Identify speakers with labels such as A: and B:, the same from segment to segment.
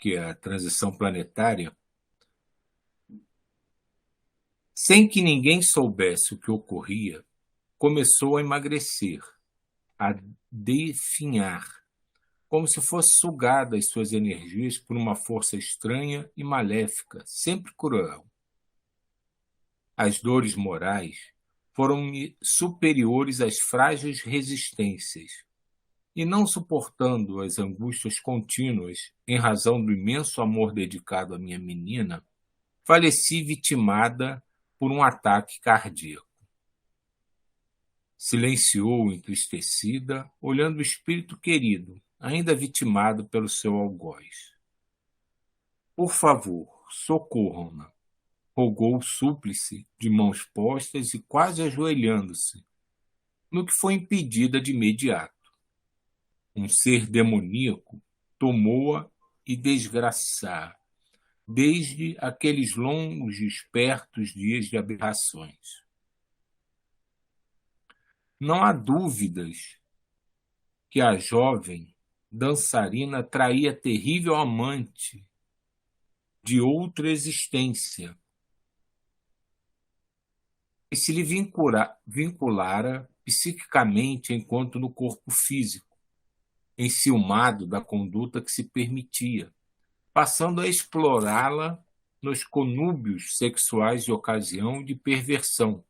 A: que é a transição planetária, sem que ninguém soubesse o que ocorria, começou a emagrecer, a definhar, como se fosse sugada as suas energias por uma força estranha e maléfica, sempre cruel. As dores morais foram-me superiores às frágeis resistências, e não suportando as angústias contínuas em razão do imenso amor dedicado à minha menina, faleci vitimada por um ataque cardíaco. Silenciou, entristecida, olhando o espírito querido, ainda vitimado pelo seu algoz. Por favor, socorram-na, rogou o súplice, de mãos postas e quase ajoelhando-se, no que foi impedida de imediato. Um ser demoníaco tomou-a e desgraçara, desde aqueles longos e espertos dias de aberrações. Não há dúvidas que a jovem dançarina traía terrível amante de outra existência e se lhe vinculara psiquicamente enquanto no corpo físico, enciumado da conduta que se permitia, passando a explorá-la nos conúbios sexuais de ocasião e de perversão,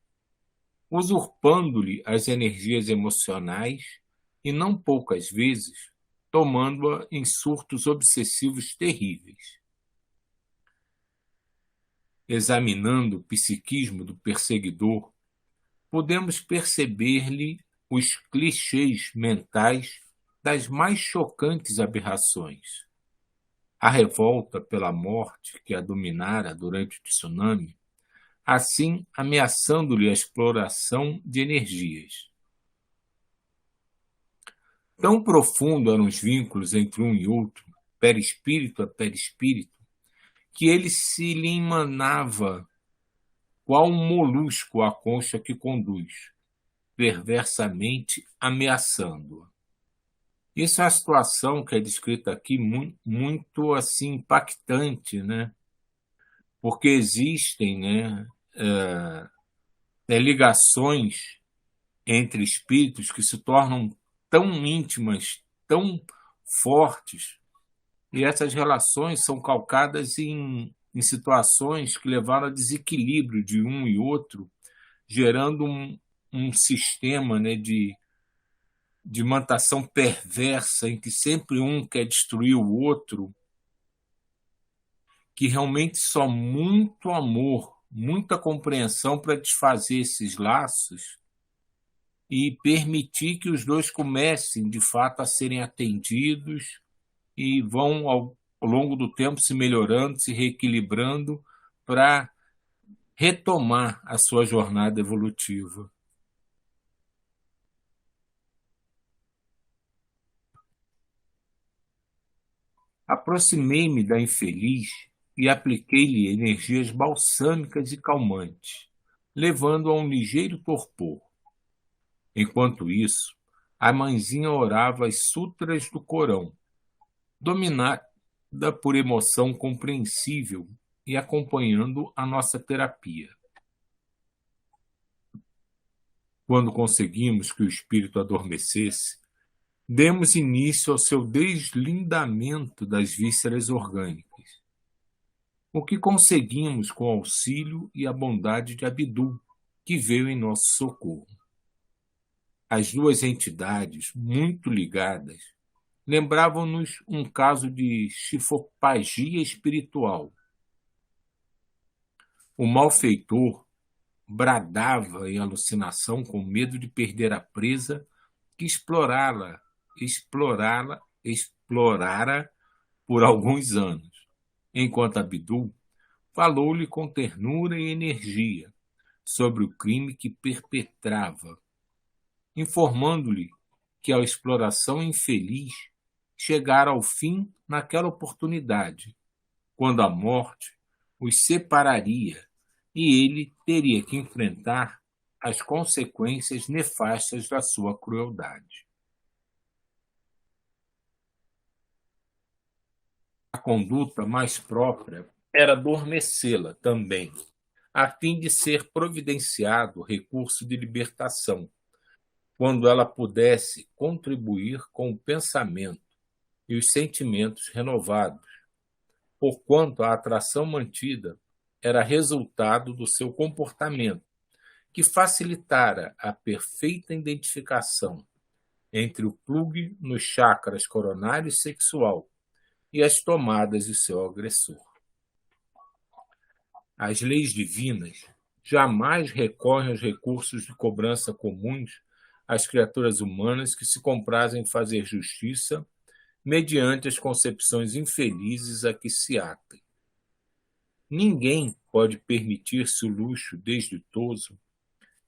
A: usurpando-lhe as energias emocionais e, não poucas vezes, tomando-a em surtos obsessivos terríveis. Examinando o psiquismo do perseguidor, podemos perceber-lhe os clichês mentais das mais chocantes aberrações. A revolta pela morte que a dominara durante o tsunami, assim ameaçando-lhe a exploração de energias. Tão profundo eram os vínculos entre um e outro, perispírito a perispírito, que ele se lhe emanava qual um molusco à concha que conduz, perversamente ameaçando-a. Isso é uma situação que é descrita aqui muito assim impactante, né? Porque existem, né, ligações entre espíritos que se tornam tão íntimas, tão fortes, e essas relações são calcadas em situações que levaram a desequilíbrio de um e outro, gerando um sistema, né, de imantação perversa em que sempre um quer destruir o outro, que realmente só muito amor, muita compreensão para desfazer esses laços e permitir que os dois comecem, de fato, a serem atendidos e vão, ao longo do tempo, se melhorando, se reequilibrando para retomar a sua jornada evolutiva. Aproximei-me da infeliz e apliquei-lhe energias balsâmicas e calmantes, levando a um ligeiro torpor. Enquanto isso, a mãezinha orava as sutras do Corão, dominada por emoção compreensível e acompanhando a nossa terapia. Quando conseguimos que o espírito adormecesse, demos início ao seu deslindamento das vísceras orgânicas, o que conseguimos com o auxílio e a bondade de Abdul, que veio em nosso socorro. As duas entidades, muito ligadas, lembravam-nos um caso de chifopagia espiritual. O malfeitor bradava em alucinação com medo de perder a presa que explorara por alguns anos, enquanto Abdul falou-lhe com ternura e energia sobre o crime que perpetrava, informando-lhe que a exploração infeliz chegara ao fim naquela oportunidade, quando a morte os separaria e ele teria que enfrentar as consequências nefastas da sua crueldade. a conduta mais própria era adormecê-la também, a fim de ser providenciado recurso de libertação, quando ela pudesse contribuir com o pensamento e os sentimentos renovados, porquanto a atração mantida era resultado do seu comportamento, que facilitara a perfeita identificação entre o plug nos chakras coronário e sexual e as tomadas de seu agressor. As leis divinas jamais recorrem aos recursos de cobrança comuns às criaturas humanas que se comprazem em fazer justiça mediante as concepções infelizes a que se atem. Ninguém pode permitir-se o luxo desditoso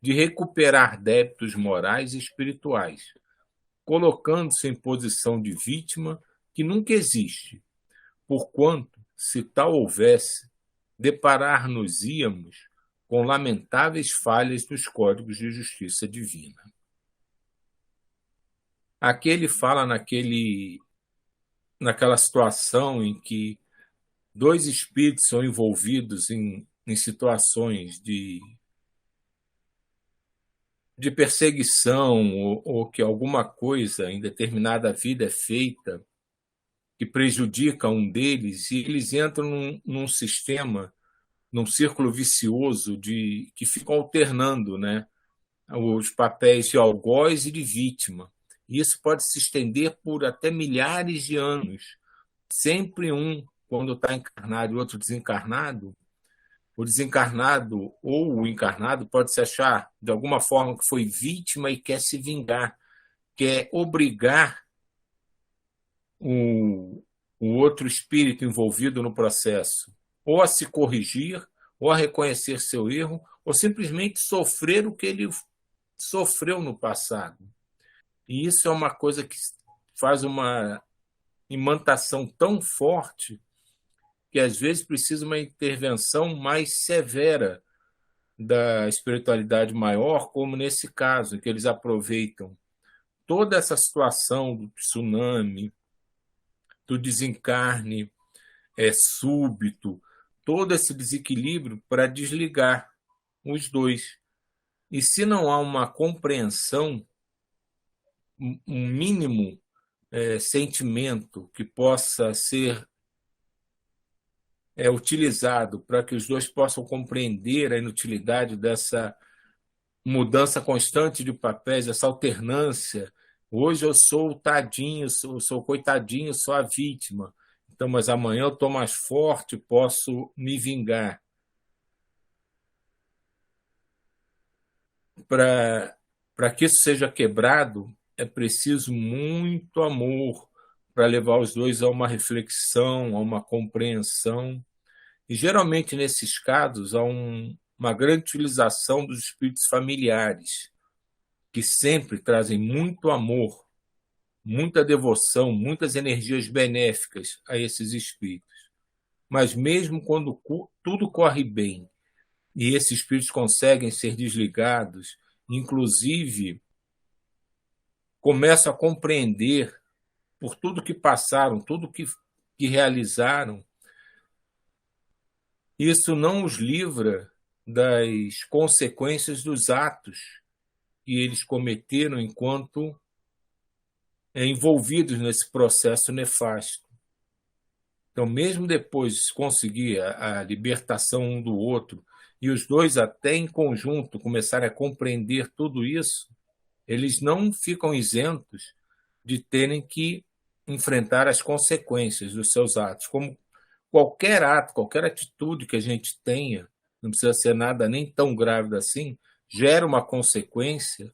A: de recuperar débitos morais e espirituais, colocando-se em posição de vítima que nunca existe, porquanto, se tal houvesse, deparar-nos-íamos com lamentáveis falhas nos códigos de justiça divina. Aqui ele fala naquela situação em que dois espíritos são envolvidos em situações de perseguição ou que alguma coisa em determinada vida é feita que prejudica um deles e eles entram num sistema, num círculo vicioso que ficam alternando, né, os papéis de algoz e de vítima. E isso pode se estender por até milhares de anos. Sempre um, quando está encarnado e outro desencarnado, o desencarnado ou o encarnado pode se achar, de alguma forma, que foi vítima e quer se vingar, quer obrigar o outro espírito envolvido no processo ou a se corrigir, ou a reconhecer seu erro, ou simplesmente sofrer o que ele sofreu no passado. E isso é uma coisa que faz uma imantação tão forte que às vezes precisa uma intervenção mais severa da espiritualidade maior, como nesse caso, em que eles aproveitam toda essa situação do tsunami, do desencarne súbito, todo esse desequilíbrio para desligar os dois. E se não há uma compreensão, um mínimo sentimento que possa ser utilizado para que os dois possam compreender a inutilidade dessa mudança constante de papéis, essa alternância. Hoje eu sou o tadinho, sou o coitadinho, sou a vítima. Então, mas amanhã eu estou mais forte, posso me vingar. Para que isso seja quebrado, é preciso muito amor para levar os dois a uma reflexão, a uma compreensão. E, geralmente, nesses casos, há uma grande utilização dos espíritos familiares, que sempre trazem muito amor, muita devoção, muitas energias benéficas a esses espíritos. Mas mesmo quando tudo corre bem e esses espíritos conseguem ser desligados, inclusive começam a compreender por tudo que passaram, tudo que realizaram, isso não os livra das consequências dos atos que eles cometeram enquanto envolvidos nesse processo nefasto. Então, mesmo depois de conseguir a libertação um do outro, e os dois até em conjunto começarem a compreender tudo isso, eles não ficam isentos de terem que enfrentar as consequências dos seus atos. Como qualquer ato, qualquer atitude que a gente tenha, não precisa ser nada nem tão grave assim, gera uma consequência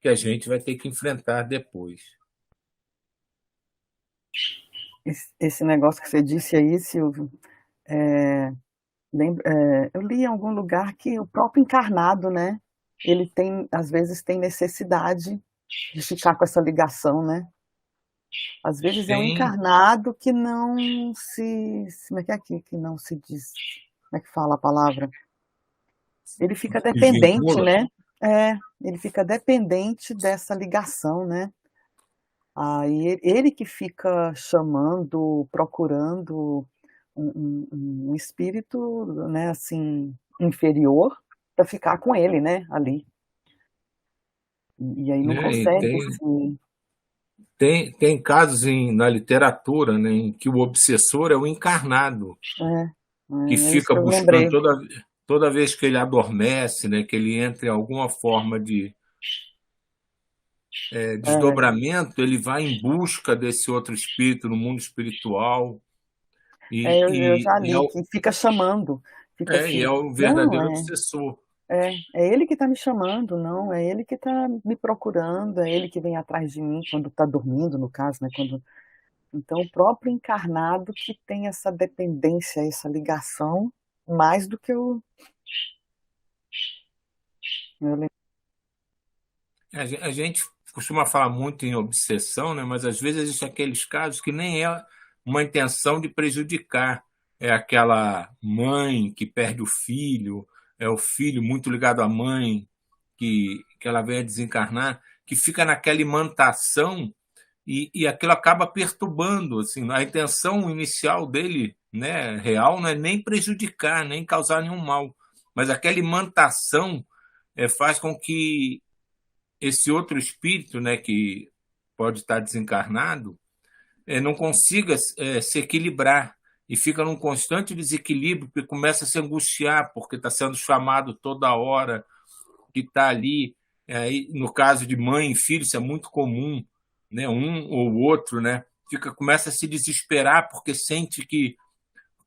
A: que a gente vai ter que enfrentar depois.
B: Esse negócio que você disse aí, Silvio, eu li em algum lugar que o próprio encarnado, né, ele tem, às vezes, tem necessidade de ficar com essa ligação, né? Às vezes é um encarnado que não se... Como é que é aqui? Que não se diz... Como é que fala a palavra? Ele fica dependente, né? Ele fica dependente dessa ligação, né? Aí ele que fica chamando, procurando um espírito, né, assim, inferior para ficar com ele, né, ali. E aí não
A: né? E
B: consegue se.
A: tem casos na literatura, né, em que o obsessor é o encarnado, que
B: É isso
A: fica
B: que eu
A: buscando
B: lembrei.
A: toda vez que ele adormece, né, que ele entra em alguma forma de
B: É,
A: desdobramento, ele vai em busca desse outro espírito no mundo espiritual
B: eu já
A: e
B: li que fica chamando, fica
A: e é
B: assim,
A: o
B: não,
A: verdadeiro obsessor.
B: é ele que está me chamando, não, é ele que está me procurando, é ele que vem atrás de mim quando está dormindo, no caso, né, quando. Então, o próprio encarnado que tem essa dependência, essa ligação, mais do que eu lembro.
A: A gente costuma falar muito em obsessão, né? Mas às vezes existem aqueles casos que nem é uma intenção de prejudicar. É aquela mãe que perde o filho, é o filho muito ligado à mãe, que ela vem a desencarnar, que fica naquela imantação e aquilo acaba perturbando. Assim, a intenção inicial dele, né, real, não é nem prejudicar, nem causar nenhum mal, mas aquela imantação faz com que esse outro espírito, né, que pode estar desencarnado, não consiga se equilibrar e fica num constante desequilíbrio, porque começa a se angustiar, porque está sendo chamado toda hora, que está ali. No caso de mãe e filho, isso é muito comum, né? Um ou outro, né? Começa a se desesperar porque sente que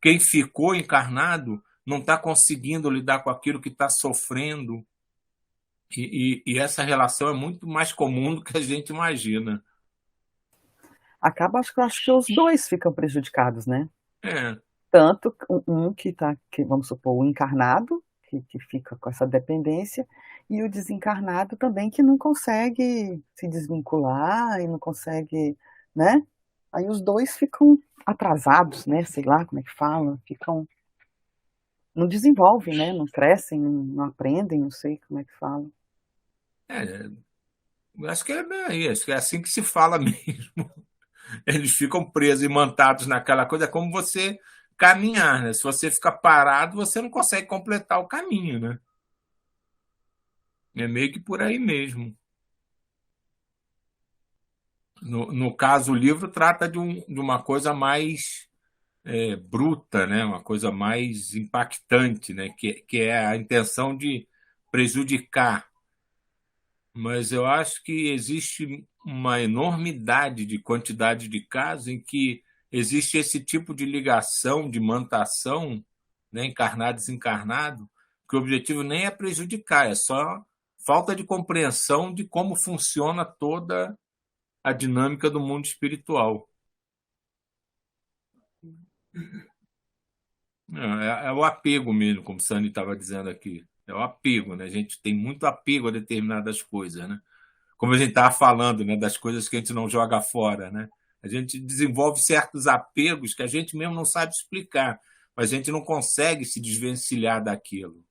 A: quem ficou encarnado não está conseguindo lidar com aquilo que está sofrendo. E essa relação é muito mais comum do que a gente imagina.
B: Acaba, acho que os dois ficam prejudicados, né?
A: É,
B: Tanto um que está, que, vamos supor, o encarnado, que fica com essa dependência, e o desencarnado também, que não consegue se desvincular e não consegue, né? Aí os dois ficam atrasados, né? Sei lá como é que fala, ficam, não desenvolvem, né? Não crescem, não aprendem, não sei como é que fala.
A: é, acho que é bem aí, acho que é assim que se fala mesmo. Eles ficam presos e mantados naquela coisa, é como você caminhar, né? Se você ficar parado, você não consegue completar o caminho, né? É meio que por aí mesmo. No caso, o livro trata de uma coisa mais bruta, né? Uma coisa mais impactante, né? Que é a intenção de prejudicar. Mas eu acho que existe uma enormidade de quantidade de casos em que existe esse tipo de ligação, de mantação, né? Encarnado e desencarnado, que o objetivo nem é prejudicar, é só falta de compreensão de como funciona toda a dinâmica do mundo espiritual. É o apego mesmo, como o Sani estava dizendo aqui. É o apego, né? A gente tem muito apego a determinadas coisas, né? Como a gente estava falando, né? Das coisas que a gente não joga fora, né? A gente desenvolve certos apegos que a gente mesmo não sabe explicar, mas a gente não consegue se desvencilhar daquilo.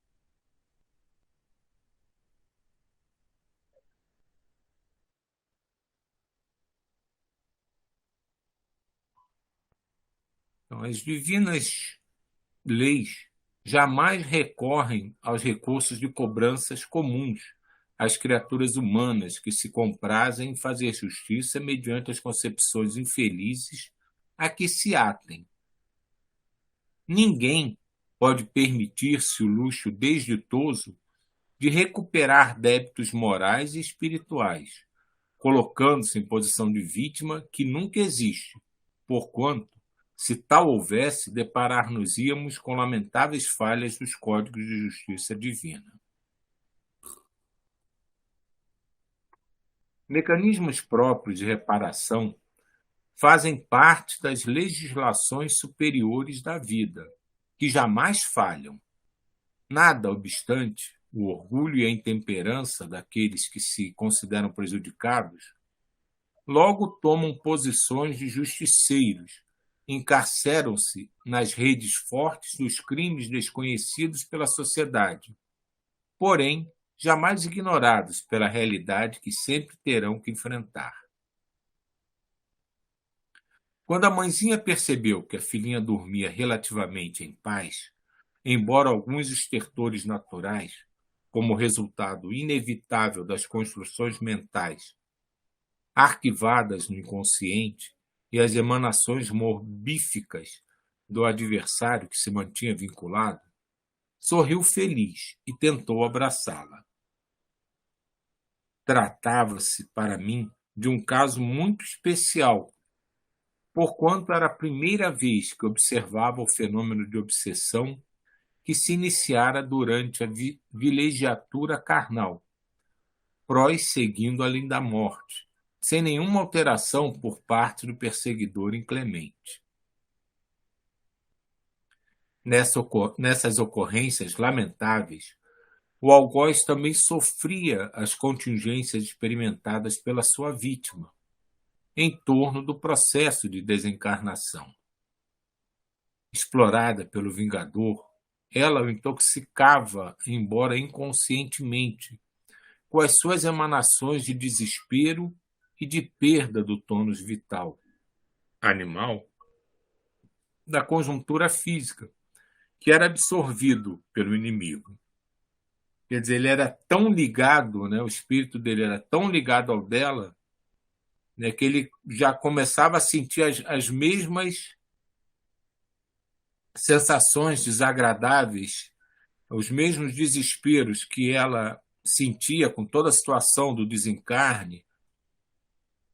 A: Então, as divinas leis jamais recorrem aos recursos de cobranças comuns às criaturas humanas que se comprazem em fazer justiça mediante as concepções infelizes a que se atem. Ninguém pode permitir-se o luxo desditoso de recuperar débitos morais e espirituais, colocando-se em posição de vítima que nunca existe, porquanto, se tal houvesse, deparar-nos-íamos com lamentáveis falhas dos códigos de justiça divina. Mecanismos próprios de reparação fazem parte das legislações superiores da vida, que jamais falham. Nada obstante, o orgulho e a intemperança daqueles que se consideram prejudicados logo tomam posições de justiceiros, encarceram-se nas redes fortes dos crimes desconhecidos pela sociedade, porém jamais ignorados pela realidade que sempre terão que enfrentar. Quando a mãezinha percebeu que a filhinha dormia relativamente em paz, embora alguns estertores naturais, como resultado inevitável das construções mentais arquivadas no inconsciente e as emanações morbíficas do adversário que se mantinha vinculado, sorriu feliz e tentou abraçá-la. Tratava-se, para mim, de um caso muito especial, porquanto era a primeira vez que observava o fenômeno de obsessão que se iniciara durante a vilegiatura carnal, prosseguindo além da morte, sem nenhuma alteração por parte do perseguidor inclemente. Nessas ocorrências lamentáveis, o algoz também sofria as contingências experimentadas pela sua vítima, em torno do processo de desencarnação. Explorada pelo vingador, ela o intoxicava, embora inconscientemente, com as suas emanações de desespero e de perda do tônus vital animal da conjuntura física, que era absorvido pelo inimigo. Quer dizer, ele era tão ligado, né, o espírito dele era tão ligado ao dela, né, que ele já começava a sentir as mesmas sensações desagradáveis, os mesmos desesperos que ela sentia com toda a situação do desencarne.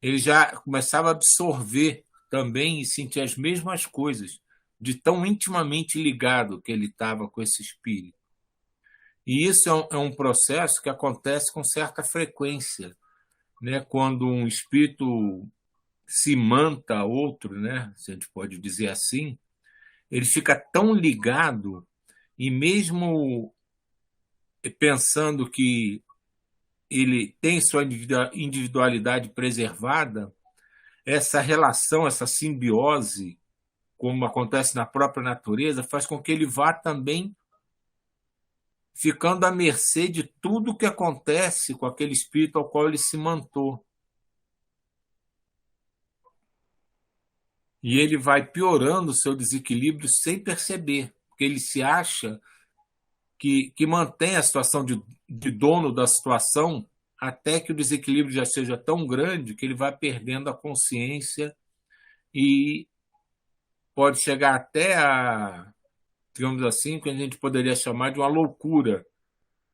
A: Ele já começava a absorver também e sentir as mesmas coisas, de tão intimamente ligado que ele estava com esse espírito. E isso é um processo que acontece com certa frequência, né? Quando um espírito se manta a outro, né? Se a gente pode dizer assim, ele fica tão ligado e mesmo pensando que ele tem sua individualidade preservada, essa relação, essa simbiose, como acontece na própria natureza, faz com que ele vá também ficando à mercê de tudo que acontece com aquele espírito ao qual ele se mantou. E ele vai piorando o seu desequilíbrio sem perceber, porque ele se acha que mantém a situação de dono da situação até que o desequilíbrio já seja tão grande que ele vai perdendo a consciência e pode chegar até a, digamos assim, que a gente poderia chamar de uma loucura,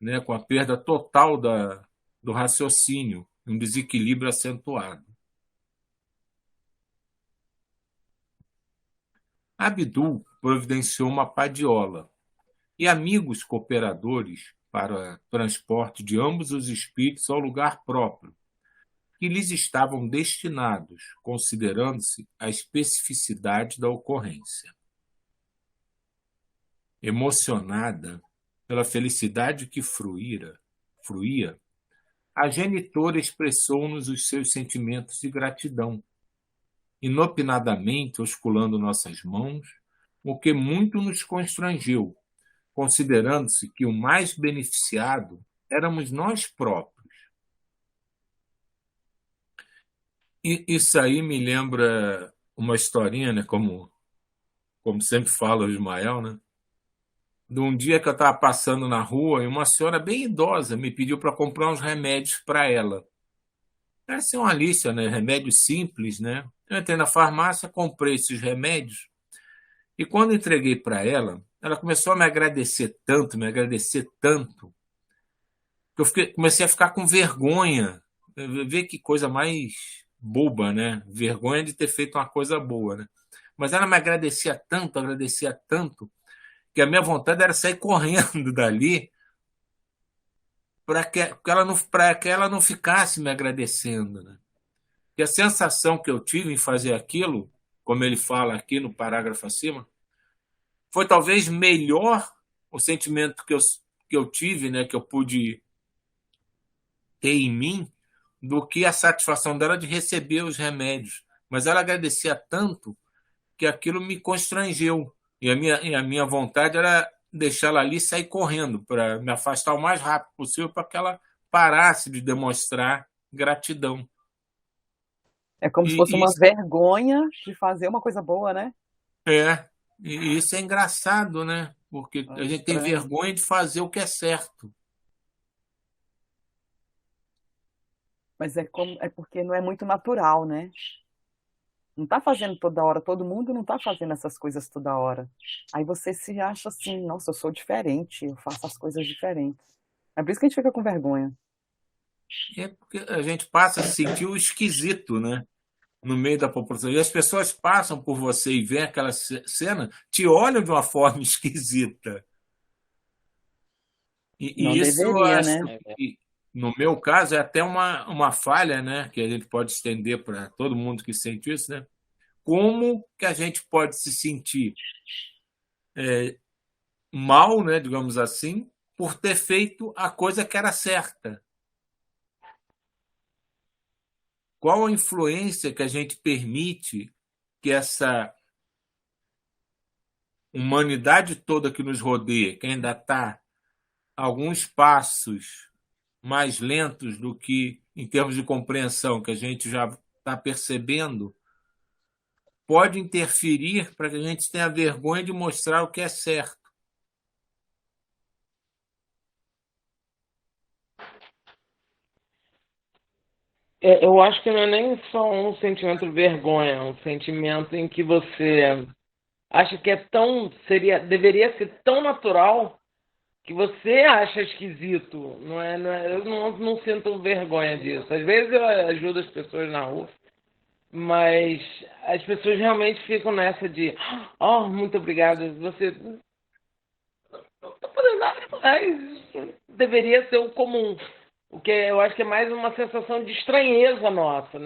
A: né, com a perda total do raciocínio, um desequilíbrio acentuado. Abdul providenciou uma padiola e amigos cooperadores para o transporte de ambos os espíritos ao lugar próprio, que lhes estavam destinados, considerando-se a especificidade da ocorrência. Emocionada pela felicidade que fruía, a genitora expressou-nos os seus sentimentos de gratidão, inopinadamente osculando nossas mãos, o que muito nos constrangeu, considerando-se que o mais beneficiado éramos nós próprios. E isso aí me lembra uma historinha, né, como sempre fala o Ismael, né, de um dia que eu estava passando na rua e uma senhora bem idosa me pediu para comprar uns remédios para ela. Era assim uma lista, né, remédios simples, né? Eu entrei na farmácia, comprei esses remédios e quando entreguei para ela, ela começou a me agradecer tanto, que comecei a ficar com vergonha. Ver que coisa mais boba, né? Vergonha de ter feito uma coisa boa, né? Mas ela me agradecia tanto, que a minha vontade era sair correndo dali para que ela não ficasse me agradecendo, né? E a sensação que eu tive em fazer aquilo, como ele fala aqui no parágrafo acima, foi talvez melhor o sentimento que eu tive, né, que eu pude ter em mim, do que a satisfação dela de receber os remédios. Mas ela agradecia tanto que aquilo me constrangeu. E a minha vontade era deixá-la ali e sair correndo, para me afastar o mais rápido possível, para que ela parasse de demonstrar gratidão.
B: É como se fosse
A: E
B: uma
A: isso
B: vergonha de fazer uma coisa boa, né?
A: é, e isso é engraçado, né? Porque
B: É
A: a gente tem
B: estranho.
A: vergonha de fazer o que é certo.
B: Mas é porque não é muito natural, né? Não tá fazendo toda hora, todo mundo não tá fazendo essas coisas toda hora. Aí você se acha assim, nossa, eu sou diferente, eu faço as coisas diferentes. É por isso que a gente fica com vergonha.
A: É porque a gente passa a se sentir o esquisito, né? No meio da população. E as pessoas passam por você e veem aquela cena, te olham de uma forma esquisita.
B: Não
A: E isso eu
B: deveria, né?
A: acho que, no meu caso, é até uma falha, né? Que a gente pode estender para todo mundo que sente isso, né? Como que a gente pode se sentir mal, né, digamos assim, por ter feito a coisa que era certa? Qual a influência que a gente permite que essa humanidade toda que nos rodeia, que ainda está alguns passos mais lentos do que em termos de compreensão, que a gente já está percebendo, pode interferir para que a gente tenha vergonha de mostrar o que é certo.
C: Eu acho que não é nem só um sentimento de vergonha, é um sentimento em que você acha que é deveria ser tão natural que você acha esquisito. Eu não sinto vergonha disso. Às vezes eu ajudo as pessoas na rua, mas as pessoas realmente ficam nessa de, oh, muito obrigada, você não está fazendo nada demais. Isso deveria ser o comum. O que eu acho que é mais uma sensação de estranheza nossa, né?